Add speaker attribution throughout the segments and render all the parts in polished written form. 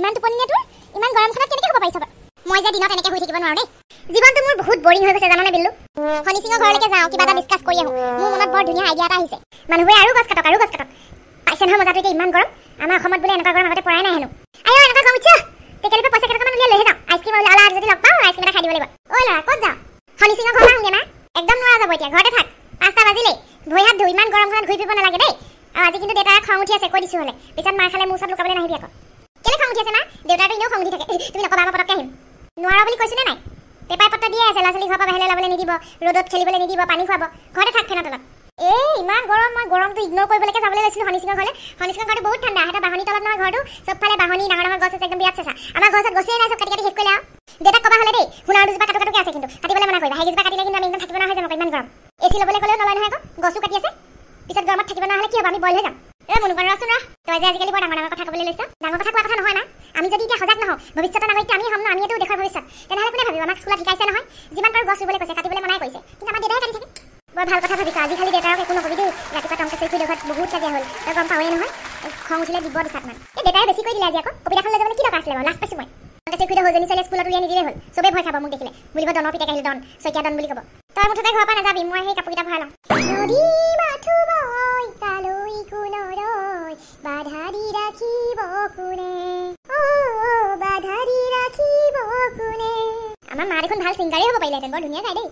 Speaker 1: ইমান টোপনি নে তোৰ ইমান গৰমখনত কেনেকৈ হ'ব পাৰিছ মই যে দিনত এনেকৈ শুই থাকিব নোৱাৰো দেই জীৱনটো মোৰ বহুত বৰিং হৈ গৈছে জাননে বিল্লু শনি সিঙৰ ঘৰলৈকে যাওঁ কিবা এটা ডিছকাছ কৰি আহোঁ মোৰ মনত বৰ ধুনীয়া আইডিয়া এটা আহিছে মানুহবোৰে আৰু গছ কাটক পাইছে নহয় মজাটো এতিয়া ইমান গৰম আমাৰ অসমত বোলে এনেকুৱা গৰম আগতে পৰাই নাই হেনো আই এনেকুৱা গৰম ইচ্ছা তেকেলিপে পইচা কেইটামান উলিয়াই লৈহে যাওঁ আইচক্ৰীম ওলালা যদি লগ পাওঁ আইচক্ৰীম এটা খাই দিব লাগিব ঐ ল'ৰা ক'ত যাওঁ শনি সিঙৰ ঘৰলৈ আহোঁগৈ মা একদম নোৱাৰা যাব এতিয়া ঘৰতে থাক 5টা বাজিলেই ভৰি হাত ধুই ইমান গৰমখনত ঘূৰি ফুৰিব নালাগে দেই আৰু আজি কিন্তু দেউতাৰ খং উঠি আছে কৈ দিছোঁ হ'লে পিছত মাৰ খালে মোৰ ওচৰত লুকাবলৈ নাহিবি আকৌ কেলে খং উঠি আছে মা দেউতাৰটো এনেও খং উঠি থাকে তুমি নকবা মই পটককৈ আহিম নোৱাৰা বুলি কৈছোনে নাই পেপাৰ পত্ৰ দিয়ে আছে ল'ৰা ছোৱালী ঘৰৰ পৰা বাহিৰলৈ ওলাবলৈ নিদিব ৰ'দত খেলিবলৈ নিদিব পানী খুৱাব ঘৰতে থাক ফেনৰ তলত ইমান গৰম মই গৰমটো ইগনোৰ কৰিবলৈকে যাবলৈ লৈছিলোঁ শনি সিঙৰ ঘৰলৈ শনি সিঙৰ ঘৰটো বহুত ঠাণ্ডা এটা বাহনী তলত নহয় ঘৰটো চবফালে বাহনী ডাঙৰ ডাঙৰ গছ আছে একদম বিৰাট চেঁচা আমাৰ ঘৰ ওচৰত গছেই নাই চব কাটি কাটি শেষ কৰিলে আৰু দেউতাক ক'বা হ'লে দেই শুনাৰ দুজোপা কাটোকে আছে কিন্তু কাটিবলৈ মানা কৰিবা সেইকেইজোপা কাটিলে কিন্তু আমি একদম থাকিব নোৱাৰা হৈ যাম ইমান গৰম এচি ল'বলৈ ক'লেও নলয় নহয় আকৌ গছো কাটি আছে পিছত গৰমত থাকিব নোৱাৰা হ'লে কি হ'ব আমি বইল হৈ যাম মনোকান ৰচোন ৰ তই যে আজিকালি বৰ ডাঙৰ কথা ক'বলৈ লৈছ ডাঙৰ কথা কোৱা কথা নহয় না আমি যদি এতিয়া সজাগ নহওঁ ভৱিষ্যতৰ নাগৰিক আমি হ'ম ন আমিতো দেশৰ ভৱিষ্যত তেনেহ'লে কোনে ভাবিব আমাক স্কুলত শিকাইছে নহয় যিমান পাৰোঁ গছ ৰুবলৈ কৈছে কাটিবলৈ মানাই কৰিছে কিন্তু আমাৰ দেউতাই কাটি থাকে বৰ ভাল কথা ভাবিছা আজি খালি দেউতাৰক একো নকবি দেই ৰাতিপুৱা টংকে চুই ঘৰত বহুত কাজিয়া হ'ল তই গম পাৱেই নহয় খং উঠিলে দিব দুচাটমান দেউতাই বেছি কৰি দিলে আজি আকৌ কবিতাখন লৈ যাবলৈ কি দৰকাৰ আছিলে বাৰু লাজ পাইছোঁ মই টংকে চুই সৌজনী ছোৱালী স্কুলত উলিয়াই নিদিলেই হ'ল চবেই ভয় খাব মোক দেখিলে বুলিব দনৰ পিতাক আহিলে দন শইকীয়া দন বুলি ক'ব তই মুঠতে ঘৰৰ পৰা নাযাবি মই সেই কাপোৰকেইটা ভৰাই লওঁ নদী মাথো বৈ তালৈ কোনৰৈ বাধা দি ৰাখিব কোনে বাধা দি ৰাখিব কোনে আমাৰ মা দেখোন ভাল ছিংগাৰেই হ'ব পাৰিলেহেঁতেন বৰ ধুনীয়া গায় দেই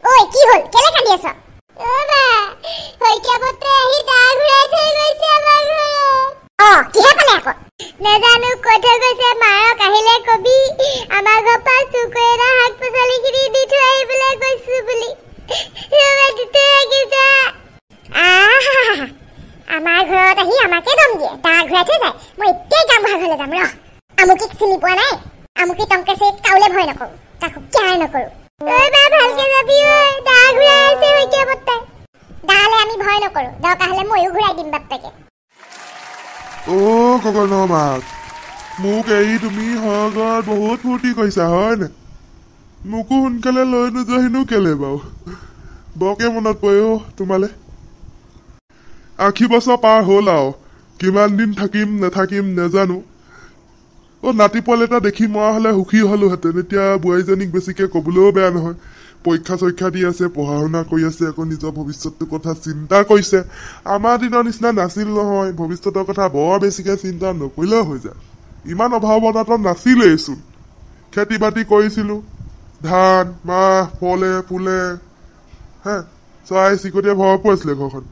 Speaker 1: ঐ কি হ'ল কেলে কান্দি আছ শইকীয়া পুত্ৰে আহি দা ঘূৰাই থৈ গৈছে আমাৰ ঘৰত কিহে পালে আকৌ নেজানো কৈ থৈ গৈছে মাৰক আহিলে কবি আমাৰ ঘৰৰ পৰা চুকৈ এটা শাক পাচলিখিনি দি থৈ আহিবলৈ গৈছো বুলি আমাৰ ঘৰত আহি আমাকে দম দিয়ে দা ঘূৰাই থৈ যায় মই এতিয়াই যাম ঘৰলৈ যাম ৰ আমুকিক চিনি পোৱা নাই আমুকি টংকে চে কাউলে ভয় নকৰোঁ তাকো কেয়াৰ নকৰোঁ ভালকে যাবি দা ঘূৰাই আছে শইকীয়া পুত্ৰে দালে আমি ভয় নকৰোঁ দৰকাৰ হ'লে ময়ো ঘূৰাই দিম বাপ্পেকে
Speaker 2: গগনমাক মোক এৰি তুমি সগত বহুত ফূৰ্তি কৰিছা হয়নে মোকো সোনকালে লৈ নোযোৱাহিনো কেলে বাৰু বৰকে মনত পৰে তোমালে 80 বছৰ পাৰ হ'ল আৰু কিমান দিন থাকিম নাথাকিম নাজানো নাতি পোৱালি এটা দেখি মৰা হ'লে সুখী হ'লোহেঁতেন এতিয়া বোৱাৰীজনীক বেছিকৈ ক'বলৈও বেয়া নহয় পৰীক্ষা চৰীক্ষা দি আছে পঢ়া শুনা কৰি আছে আকৌ নিজৰ ভৱিষ্যতটোৰ কথা চিন্তা কৰিছে আমাৰ দিনৰ নিচিনা নাছিল নহয় ভৱিষ্যতৰ কথা বৰ বেছিকৈ চিন্তা নকৰিলেও হৈ যায় ইমান অভাৱ অনাটন নাছিলেইচোন খেতি বাতি কৰিছিলোঁ ধান মাহ ফলে ফুলে চৰাই চিকটিয়ে ভৰপূৰ আছিলে ঘৰখন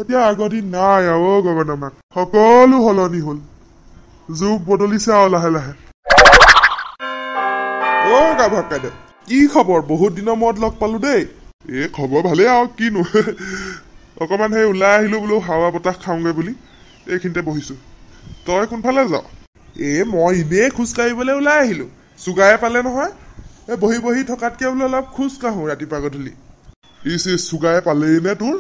Speaker 2: এতিয়া আগৰ দিন নাই আৰু গগনমাক সকলো সলনি হ'ল যুগ বদলিছে আৰু লাহে লাহে গাভক কাইদে কি খবৰ বহুত দিনৰ মূৰত লগ পালো দেই খবৰ ভালেই আৰু কিনো অকণমান সেই ওলাই আহিলো বোলো হাৱা বতাহ খাওঁগৈ বুলি এইখিনিতে বহিছো তই কোনফালে যাৱ মই এনেই খোজকাঢ়িবলৈ ওলাই আহিলো চুগাৰে পালে নহয় বহি বহি থকাতকৈ বোলো অলপ খোজ কাঢ়োঁ ৰাতিপুৱা গধূলি চুগাৰে পালেই নে তোৰ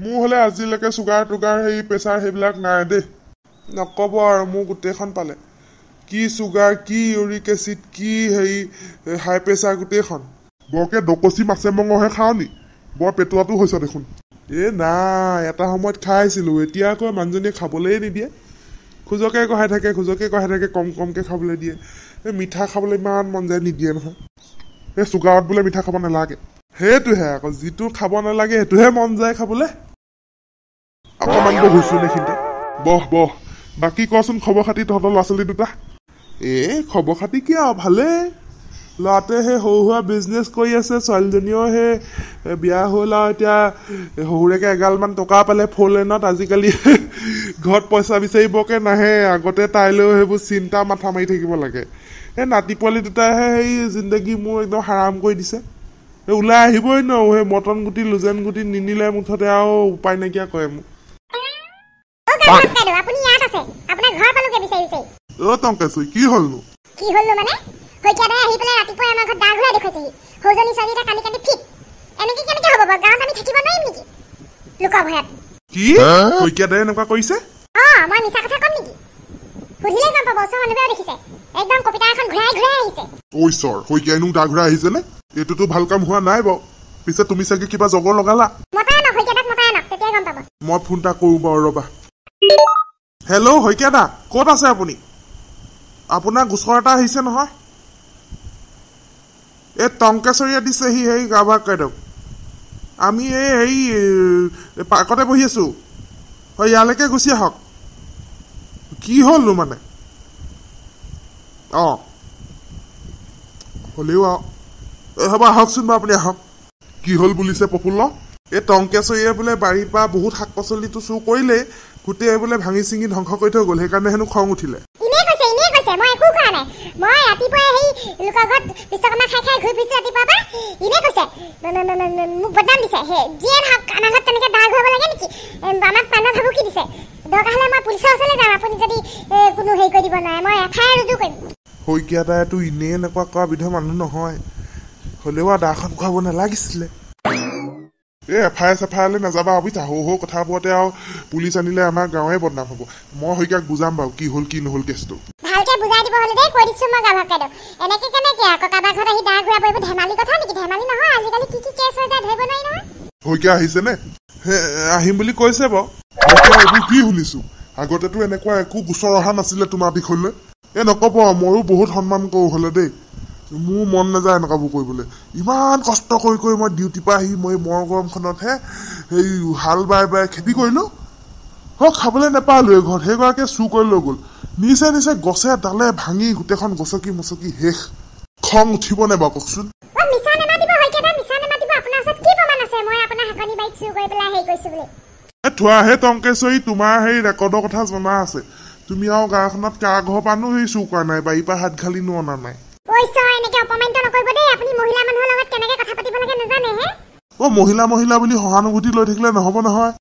Speaker 2: মোৰ হ'লে আজিলৈকে চুগাৰ টুগাৰ সেই প্ৰেছাৰ সেইবিলাক নাই দেই নক'ব আৰু মোৰ গোটেইখন পালে কি চুগাৰ কি ইউৰিক এচিড কি হেৰি হাই প্ৰেছাৰ গোটেইখন বৰকে ডকচি মাছে মঙহে খাওঁ নি বৰ পেটুৱাটো হৈছে দেখোন নাই এটা সময়ত খাইছিলোঁ এতিয়া আকৌ মানুহজনীয়ে খাবলৈয়ে নিদিয়ে খোজকে কহাই থাকে কম কমকৈ খাবলৈ দিয়ে মিঠা খাবলৈ ইমান মন যায় নিদিয়ে নহয় চুগাৰত বোলে মিঠা খাব নালাগে সেইটোহে আকৌ যিটো খাব নালাগে সেইটোহে মন যায় খাবলৈ অকণমান বহিছোঁ এইখিনিতে বহ বাকী কচোন খবৰ খাতি তহঁতৰ ল'ৰা ছোৱালী দুটা খবৰ খাতি কি আৰু ভালেই ল'ৰাটোৱে সেই সৰু সুৰা বিজনেছ কৰি আছে ছোৱালীজনীও সেই বিয়া হ'ল আৰু এতিয়া শহুৰেকে এগালমান টকা পালে 4 লেনত আজিকালি ঘৰত পইচা বিচাৰিবকে নাহে আগতে তাইলৈও সেইবোৰ চিন্তা মাথা মাৰি থাকিব লাগে সেই নাতি পোৱালি দুটাইহে সেই জিন্দগী মোৰ একদম হাৰাম কৰি দিছে ওলাই আহিবই নোৱাৰো সেই মটন গুটি লুজেন গুটি নিনিলে মুঠতে আৰু উপায় নাইকিয়া কৰে মোক টংকেশ্বৰী কি হ'লনো
Speaker 1: মানে শইকীয়া দাই আহি পেলাই ৰাতিপুৱা আমাৰ ঘৰত দা ঘূৰাই দেখুৱাইছেহি সৌজনী ছোৱালী এটা কান্দি কান্দি ফিট এনেকে কেনেকে হ'ব বাৰু গাঁৱত আমি থাকিব নোৱাৰিম নেকি লোকৰ ভয়ত
Speaker 2: কি শইকীয়া দাই এনেকুৱা কৰিছে
Speaker 1: মই মিছা কথা কম নেকি সুধিলে গম পাব ওচৰৰ মানুহবোৰেও দেখিছে একদম কবিতা এখন ঘূৰাই আহিছে
Speaker 2: ঐশ্বৰ শইকীয়াইনো দা ঘূৰাই আহিছে নে এইটোতো ভাল কাম হোৱা নাই বাৰু পিছে তুমি চাগে কিবা জগৰ লগালা
Speaker 1: মতাই ন হৈকেটাক মতাই ন তেতিয়া গম পাব
Speaker 2: মই ফোন এটা কৰো বাৰু ৰবা হেল্ল' হৈকেদা ক'ত আছে আপুনি আপোনাৰ গোচৰ এটা আহিছে নহয় এই টংকেশ্বৰীয়ে দিছে সেই গাভা কাইদক আমি এই পাৰ্কতে বহি আছো হয় ইয়ালৈকে গুচি আহক কি হ'লনো মানে হ'লেও হ'ব আহকচোন বাৰু আপুনি আহক কি হ'ল বুলিছে প্ৰফুল্ল এই টংকেশ্বৰীয়ে বোলে বাৰীৰ পৰা বহুত শাক পাচলিটো চুৰ কৰিলে গোটেই বোলে ভাঙি চিঙি ধ্বংস কৰি থৈ গ'ল সেইকাৰণে হেনো খং উঠিলে
Speaker 1: ইনে কৈছে মই একো কোৱা নাই মই ৰাতিপুৱা সেই লোকৰ ঘৰত বিশ্বকৰ্মা খাই খাই ঘূৰি ফুৰিছো ৰাতিপুৱাৰ পৰা ইনে কৈছে মোক বদনাম দিছে যিয়ে নহওক আমাৰ ঘৰত তেনেকৈ দাগ ঘূৰাব লাগে নেকি আমাক মানুহে ভাবুকি দিছে দৰকাৰ হ'লে মই পুলিচৰ ওচৰলৈ যাম আপুনি যদি কোনো হেৰি কৰি দিব নোৱাৰে মই এফআইআৰ ৰুজু কৰিম
Speaker 2: শইকীয়াদাইতো এনেই এনেকুৱা কৰা বিধৰ মানুহ নহয় হ'লেও দাখন খুৱাব নালাগিছিলে এফআইআৰলৈ নাযাবা বুজিছা সৌ কথাবোৰতে আৰু পুলিচ আনিলে আমাৰ গাঁৱে বদনাম হ'ব মই শইকীয়াক বুজাম বাৰু কি হ'ল কি নহ'ল কেছটো
Speaker 1: ভালকে বুজাই দিব হ'লে দেই কৈ দিছো মই গাভা কাইদক এনেকে কেনেকে আকৌ কাৰোবাৰ ঘৰত আহি দাগ ঘূৰাব এইবোৰ ধেমালি কথা নেকি ধেমালি নহয় আজিকালি কি কেছ হৈ যায় ধৰিব নোৱাৰি নহয়
Speaker 2: শইকীয়া আহিছেনে আহিম বুলি কৈছে বাৰু এইবোৰ কি শুনিছো আগতেতো এনেকুৱা একো গোচৰ অহা নাছিলে তোমাৰ বিষয়লৈ নকব ময়ো বহুত সন্মান কৰোঁ হ'লে দেই মোৰ মন নাযায় এনেকুৱাবোৰ কৰিবলৈ ইমান কষ্ট কৰি মই ডিউটিৰ পৰা আহি মই মৰ গৰমখনতহে সেই হাল বাই খেতি কৰিলোঁ খাবলৈ নাপালোৱে ঘৰত সেইগৰাকীয়ে চুৰ কৰি লৈ গ'ল নিচে গছে ডালে ভাঙি গোটেইখন গছকি মচকি শেষ খং উঠিবনে বাৰু কওকচোন থোৱাহে টংকেশ্বৰী তোমাৰ সেই ৰেকৰ্ডৰ কথা জনা আছে তুমি আৰু গাঁওখনত কাৰ ঘৰ পানো সেই চুৰ কৰা নাই বাৰীৰ পৰা হাত ঘালিনো অনা নাই মহিলা বুলি সহানুভূতি লৈ থাকিলে নহ'ব নহয়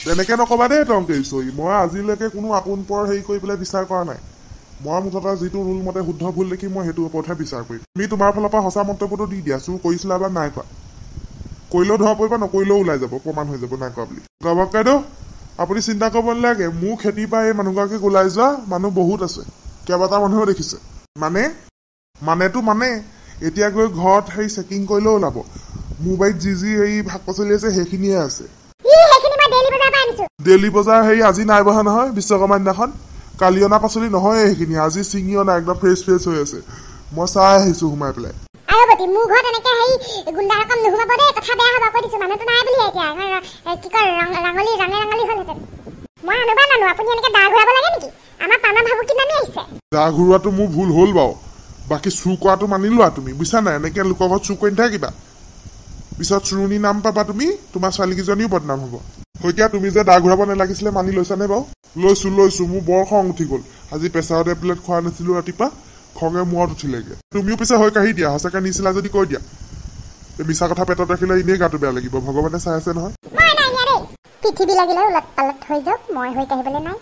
Speaker 2: তেনেকে নকবা দেই টংকেশ্বৰী মই আজিলৈকে কোনো আপোন পৰ হেৰি কৰি পেলাই বিচাৰ কৰা নাই মই মুঠতে যিটো ৰুল মতে শুদ্ধ ভুল দেখি মই সেইটো ওপৰতহে বিচাৰ কৰিম তুমি তোমাৰ ফালৰ পৰা সঁচা মন্তব্যটো দি দিয়া চুৰ কৰিছিলা বা নাই কৰা কৰিলেও ধৰা পৰিবা নকৰিলেও ওলাই যাব প্ৰমাণ হৈ যাব নাই কৰা বুলি গাভা কাইদেউ আপুনি চিন্তা কৰিব নালাগে মোৰ খেতিৰ পৰা এই মানুহগৰাকীক ওলাই যোৱা মানুহ বহুত আছে কেইবাটা মানুহেও দেখিছে মানেতো এতিয়া গৈ ঘৰত সেই চেকিং কৰিলেও ওলাব মোৰ বাৰীত যি হেৰি শাক পাচলি আছে সেইখিনিয়ে আছে ডেইলি বজাৰ হেৰি আজি নাই বহা নহয় বিশ্বকৰ্মা দিনাখন কালি অনা পাচলি নহয় সেইখিনি আজি ছিঙি অনা একদম ফ্ৰেছ হৈ আছে মই চাই আহিছো সোমাই পেলাই
Speaker 1: মোৰ ঘৰত এনেকে হেৰি গুণ্ডা ৰকম নুহুমাব দেই কথা বেয়া হ'ব কৈ দিছো মানুহটো নাই বুলি এতিয়া কি কয় ৰাঙলী হ'লহেঁতেন মই আনুবা নানো আপুনি এনেকে দা ঘূৰাব লাগে নেকি আমাৰ পানৰ ভাবুকি নামি আহিছে
Speaker 2: দা ঘূৰোৱাটো মোৰ ভুল হ'ল বাৰু বাকী চুৰ কৰাটো মানি লোৱা তুমি বুজিছা নাই এনেকে লোকৰ ঘৰত চুৰ কৰি নাথাকিবা পিছত চুৰণি নাম পাবা তুমি তোমাৰ ছোৱালীকেইজনীও বদনাম হ'ব শইকীয়া তুমি যে দা ঘূৰাব নালাগিছিলে মানি লৈছানে বাৰু লৈছো মোৰ বৰ খং উঠি গ'ল আজি প্ৰেছাৰ টেবলেট খোৱা নাছিলো ৰাতিপুৱা খঙে মূৰত উঠিলেগে তুমিও পিছে হৈ কাঢ়ি দিয়া সঁচাকে নিছিলা যদি কৈ দিয়া মিছা কথা পেটত ৰাখিলে এনেই গাটো বেয়া লাগিব ভগৱানে চাই আছে নহয়
Speaker 1: পৃথিৱী লাগিলে উলট পালট হৈ যাওক মই হৈ কাঢ়িবলৈ নাই